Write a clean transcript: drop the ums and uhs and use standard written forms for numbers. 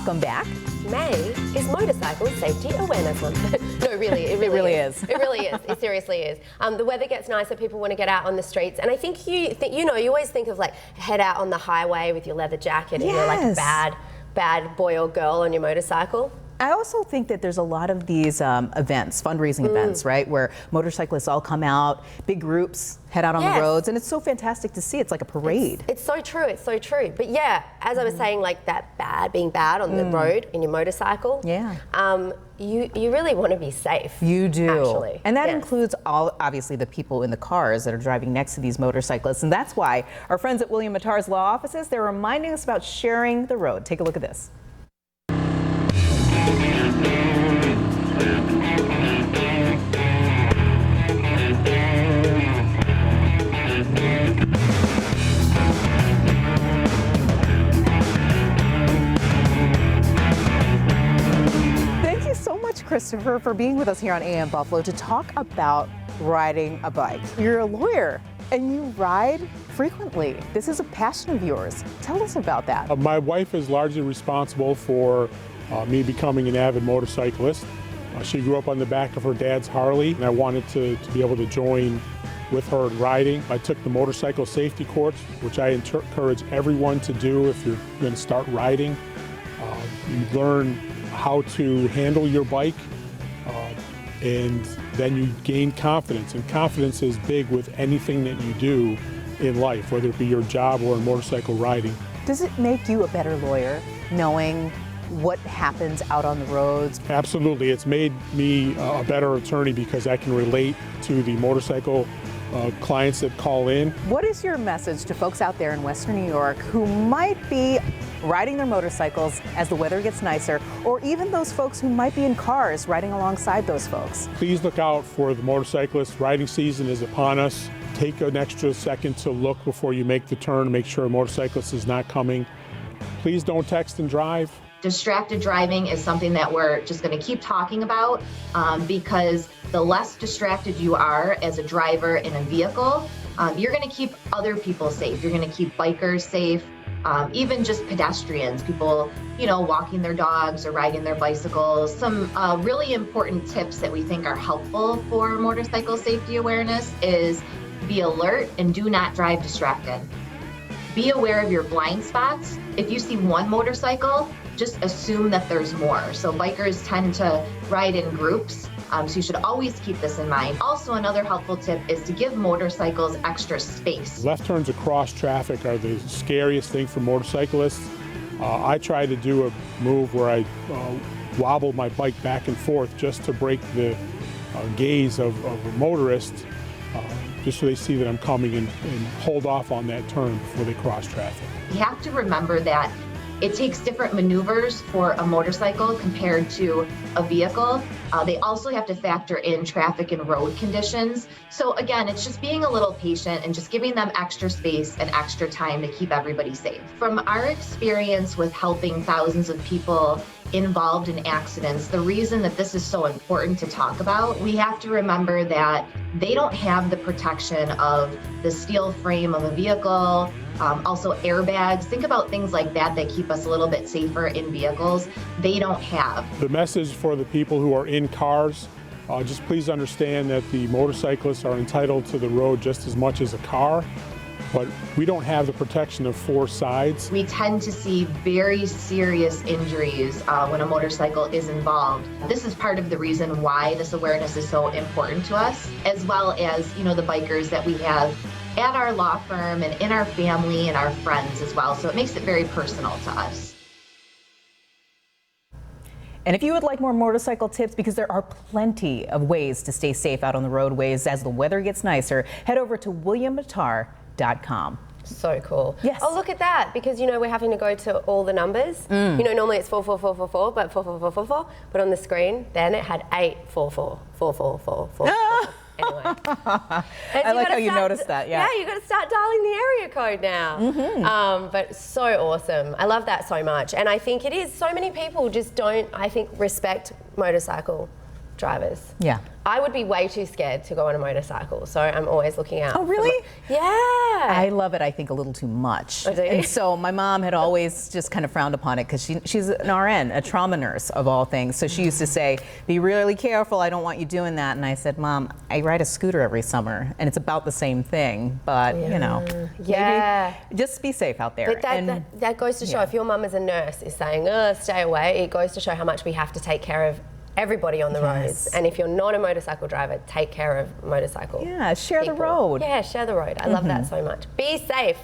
Welcome back. May is Motorcycle Safety Awareness Month. No, really, it really is. It really is. It seriously is. The weather gets nicer, people want to get out on the streets, and I think you always think of like head out on the highway with your leather jacket and you're like a bad boy or girl on your motorcycle. I also think that there's a lot of these events, fundraising events, right, where motorcyclists all come out, big groups head out on the roads, and it's so fantastic to see. It's like a parade. It's so true. It's so true. But yeah, as I was saying, like being bad on the road in your motorcycle. Yeah. You really want to be safe. You do. Actually. And that includes obviously the people in the cars that are driving next to these motorcyclists. And that's why our friends at William Mattar's law offices, they're reminding us about sharing the road. Take a look at this. Christopher, for being with us here on AM Buffalo to talk about riding a bike. You're a lawyer and you ride frequently. This is a passion of yours. Tell us about that. My wife is largely responsible for me becoming an avid motorcyclist. She grew up on the back of her dad's Harley, and I wanted to be able to join with her in riding. I took the motorcycle safety course, which I encourage everyone to do if you're going to start riding. You learn how to handle your bike, and then you gain confidence. And confidence is big with anything that you do in life, whether it be your job or in motorcycle riding. Does it make you a better lawyer knowing what happens out on the roads? Absolutely. It's made me a better attorney because I can relate to the motorcycle clients that call in. What is your message to folks out there in Western New York who might be riding their motorcycles as the weather gets nicer, or even those folks who might be in cars riding alongside those folks? Please look out for the motorcyclists. Riding season is upon us. Take an extra second to look before you make the turn, make sure a motorcyclist is not coming. Please don't text and drive. Distracted driving is something that we're just going to keep talking about because the less distracted you are as a driver in a vehicle, you're going to keep other people safe. You're going to keep bikers safe, even just pedestrians, people, walking their dogs or riding their bicycles. Some really important tips that we think are helpful for motorcycle safety awareness is be alert and do not drive distracted. Be aware of your blind spots. If you see one motorcycle, just assume that there's more. So bikers tend to ride in groups, so you should always keep this in mind. Also, another helpful tip is to give motorcycles extra space. Left turns across traffic are the scariest thing for motorcyclists. I try to do a move where I wobble my bike back and forth just to break the gaze of a motorist, just so they see that I'm coming and hold off on that turn before they cross traffic. You have to remember that it takes different maneuvers for a motorcycle compared to a vehicle. They also have to factor in traffic and road conditions. So again, it's just being a little patient and just giving them extra space and extra time to keep everybody safe. From our experience with helping thousands of people involved in accidents, the reason that this is so important to talk about, we have to remember that they don't have the protection of the steel frame of a vehicle, also airbags. Think about things like that keep us a little bit safer in vehicles. They don't have. The message for the people who are in cars, just please understand that the motorcyclists are entitled to the road just as much as a car, but we don't have the protection of four sides. We tend to see very serious injuries when a motorcycle is involved. This is part of the reason why this awareness is so important to us, as well as, the bikers that we have at our law firm and in our family and our friends as well. So it makes it very personal to us. And if you would like more motorcycle tips, because there are plenty of ways to stay safe out on the roadways as the weather gets nicer, head over to WilliamMattar.com. So cool. Yes. Oh, look at that, because we're having to go to all the numbers. Normally it's 44444, but 44444, but on the screen then it had 8444444. Anyway. I like how you noticed that, yeah. Yeah, you got to start dialing the area code now. But so awesome. I love that so much. And I think it is, so many people just don't, respect motorcycle drivers. Yeah. I would be way too scared to go on a motorcycle, so I'm always looking out. Oh, really? Yeah. I love it, I think, a little too much. Oh, do you? And so my mom had always just kind of frowned upon it because she's an RN, a trauma nurse of all things. So she used to say, be really careful, I don't want you doing that. And I said, Mom, I ride a scooter every summer and it's about the same thing, but you know, maybe just be safe out there. But that goes to show, if your mum as a nurse is saying, stay away, it goes to show how much we have to take care of everybody on the roads. And if you're not a motorcycle driver, take care of motorcycle share people. the road. Yeah, share the road. I love that so much. Be safe.